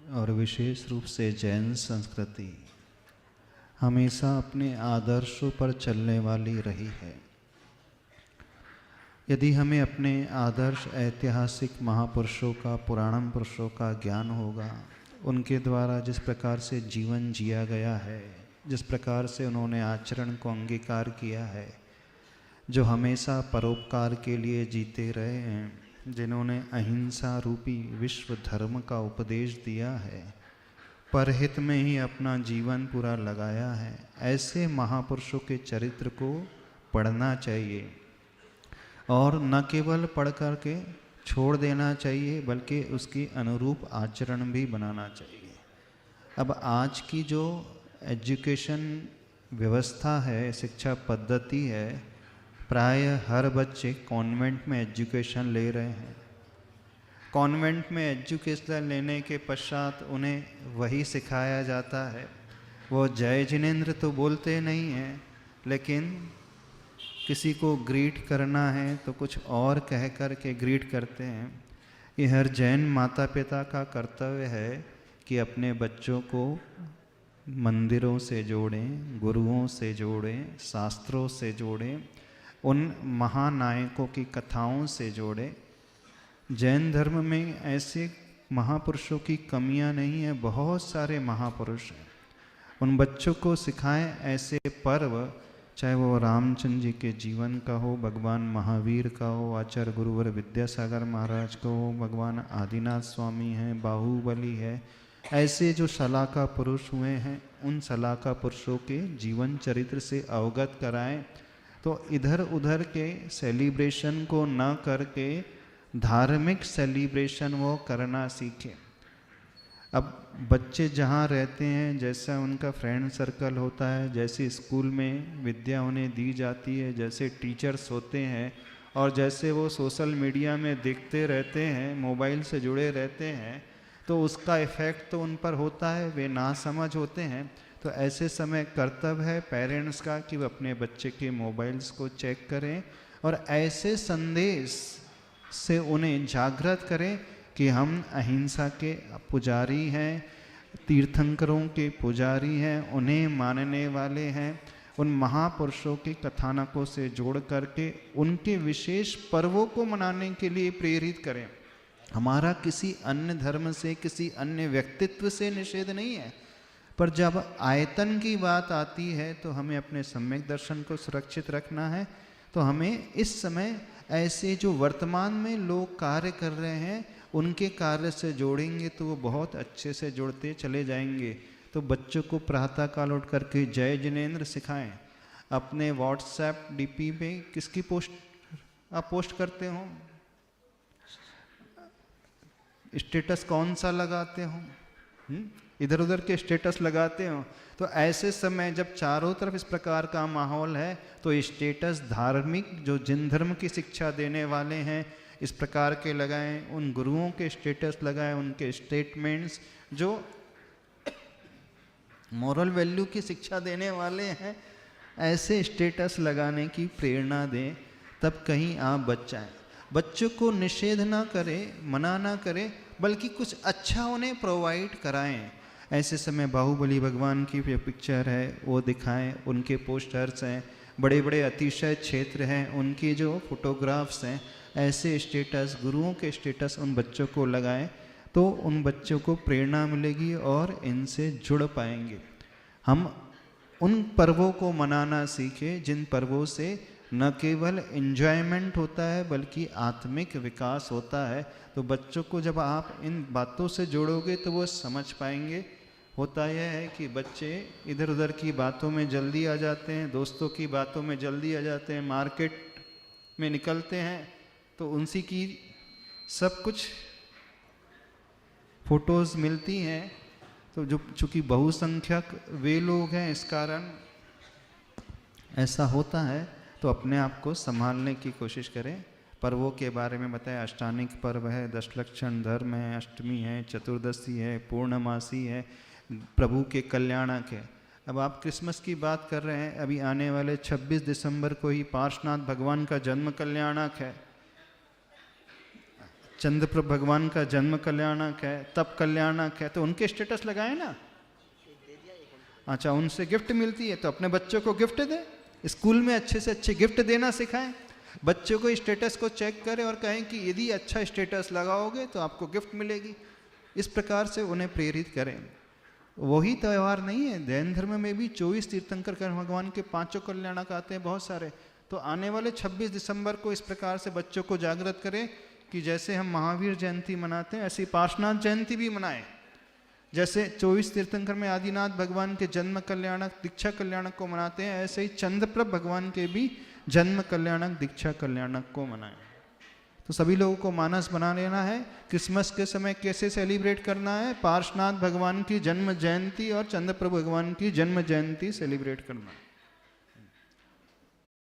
और विशेष रूप से जैन संस्कृति हमेशा अपने आदर्शों पर चलने वाली रही है। यदि हमें अपने आदर्श ऐतिहासिक महापुरुषों का, पुराणम पुरुषों का ज्ञान होगा, उनके द्वारा जिस प्रकार से जीवन जिया गया है, जिस प्रकार से उन्होंने आचरण को अंगीकार किया है, जो हमेशा परोपकार के लिए जीते रहे हैं, जिन्होंने अहिंसा रूपी विश्व धर्म का उपदेश दिया है, परहित में ही अपना जीवन पूरा लगाया है, ऐसे महापुरुषों के चरित्र को पढ़ना चाहिए और न केवल पढ़ कर के छोड़ देना चाहिए बल्कि उसकी अनुरूप आचरण भी बनाना चाहिए। अब आज की जो एजुकेशन व्यवस्था है, शिक्षा पद्धति है, प्राय हर बच्चे कॉन्वेंट में एजुकेशन ले रहे हैं। कॉन्वेंट में एजुकेशन लेने के पश्चात उन्हें वही सिखाया जाता है। वो जय जिनेंद्र तो बोलते नहीं हैं, लेकिन किसी को ग्रीट करना है तो कुछ और कह कर के ग्रीट करते हैं। ये हर जैन माता पिता का कर्तव्य है कि अपने बच्चों को मंदिरों से जोड़ें, गुरुओं से जोड़ें, शास्त्रों से जोड़ें, उन महानायकों की कथाओं से जोड़ें। जैन धर्म में ऐसे महापुरुषों की कमियां नहीं है, बहुत सारे महापुरुष हैं। उन बच्चों को सिखाएं ऐसे पर्व, चाहे वो रामचंद्र जी के जीवन का हो, भगवान महावीर का हो, आचार्य गुरुवर विद्यासागर महाराज का हो, भगवान आदिनाथ स्वामी हैं, बाहुबली है, ऐसे जो सलाका पुरुष हुए हैं, उन सलाका पुरुषों के जीवन चरित्र से अवगत कराएं। तो इधर उधर के सेलिब्रेशन को न करके धार्मिक सेलिब्रेशन वो करना सीखें। अब बच्चे जहाँ रहते हैं, जैसा उनका फ्रेंड सर्कल होता है, जैसे स्कूल में विद्या उन्हें दी जाती है, जैसे टीचर्स होते हैं, और जैसे वो सोशल मीडिया में देखते रहते हैं, मोबाइल से जुड़े रहते हैं, तो उसका इफ़ेक्ट तो उन पर होता है, वे नासमझ होते हैं। तो ऐसे समय कर्तव्य है पेरेंट्स का कि वो अपने बच्चे के मोबाइल्स को चेक करें और ऐसे संदेश से उन्हें जागृत करें कि हम अहिंसा के पुजारी हैं, तीर्थंकरों के पुजारी हैं, उन्हें मानने वाले हैं। उन महापुरुषों के कथानकों से जोड़ करके उनके विशेष पर्वों को मनाने के लिए प्रेरित करें। हमारा किसी अन्य धर्म से, किसी अन्य व्यक्तित्व से निषेध नहीं है, पर जब आयतन की बात आती है तो हमें अपने सम्यक दर्शन को सुरक्षित रखना है। तो हमें इस समय ऐसे जो वर्तमान में लोग कार्य कर रहे हैं उनके कार्य से जोड़ेंगे तो वो बहुत अच्छे से जुड़ते चले जाएंगे। तो बच्चों को प्रातःकाल उठ करके जय जिनेंद्र सिखाएं। अपने व्हाट्सएप डीपी पे किसकी पोस्ट आप पोस्ट करते हो, स्टेटस कौन सा लगाते हो, इधर उधर के स्टेटस लगाते हो। तो ऐसे समय जब चारों तरफ इस प्रकार का माहौल है तो स्टेटस धार्मिक जो जिन धर्म की शिक्षा देने वाले हैं इस प्रकार के लगाएं, उन गुरुओं के स्टेटस लगाएं, उनके स्टेटमेंट्स जो मॉरल वैल्यू की शिक्षा देने वाले हैं, ऐसे स्टेटस लगाने की प्रेरणा दें, तब कहीं आप बच जाएं। बच्चों को निषेध ना करें, मना ना करें, बल्कि कुछ अच्छा उन्हें प्रोवाइड कराएं। ऐसे समय बाहुबली भगवान की जो पिक्चर है वो दिखाएं, उनके पोस्टर्स हैं, बड़े बड़े अतिशय क्षेत्र हैं, उनकी जो फोटोग्राफ्स हैं, ऐसे स्टेटस, गुरुओं के स्टेटस उन बच्चों को लगाएं तो उन बच्चों को प्रेरणा मिलेगी और इनसे जुड़ पाएंगे। हम उन पर्वों को मनाना सीखें जिन पर्वों से न केवल एंजॉयमेंट होता है बल्कि आत्मिक विकास होता है। तो बच्चों को जब आप इन बातों से जोड़ोगे तो वो समझ पाएंगे। होता यह है कि बच्चे इधर उधर की बातों में जल्दी आ जाते हैं, दोस्तों की बातों में जल्दी आ जाते हैं, मार्केट में निकलते हैं तो उनसी की सब कुछ फोटोज़ मिलती हैं। तो जो चूँकि बहुसंख्यक वे लोग हैं, इस कारण ऐसा होता है। तो अपने आप को संभालने की कोशिश करें। पर्वों के बारे में बताया, अष्टानिक पर्व है, दशलक्षण धर्म है, अष्टमी है, चतुर्दशी है, पूर्णमासी है, प्रभु के कल्याणक है। अब आप क्रिसमस की बात कर रहे हैं, अभी आने वाले 26 दिसंबर को ही पार्श्वनाथ भगवान का जन्म कल्याणक है। चंद्रप्रभ भगवान का जन्म कल्याणक है, तप कल्याणक है, तो उनके स्टेटस लगाए ना। अच्छा, उनसे गिफ्ट मिलती है तो अपने बच्चों को गिफ्ट दें, स्कूल में अच्छे से अच्छे गिफ्ट देना सिखाएं, बच्चों को स्टेटस को चेक करें और कहें कि यदि अच्छा स्टेटस लगाओगे तो आपको गिफ्ट मिलेगी। इस प्रकार से उन्हें प्रेरित करें। वही त्यौहार नहीं है, जैन धर्म में भी 24 तीर्थंकर भगवान के 5 कल्याणक आते हैं बहुत सारे। तो आने वाले 26 दिसंबर को इस प्रकार से बच्चों को जागृत करें कि जैसे हम महावीर जयंती मनाते हैं ऐसी पार्श्वनाथ जयंती भी मनाएं। जैसे 24 तीर्थंकर में आदिनाथ भगवान के जन्म कल्याणक दीक्षा कल्याणक को मनाते हैं, ऐसे ही चंद्रप्रभ भगवान के भी जन्म कल्याणक दीक्षा कल्याणक को मनाएं। तो सभी लोगों को मानस बना लेना है क्रिसमस के समय कैसे सेलिब्रेट करना है, पार्श्वनाथ भगवान की जन्म जयंती और चंद्रप्रभ भगवान की जन्म जयंती सेलिब्रेट करना है।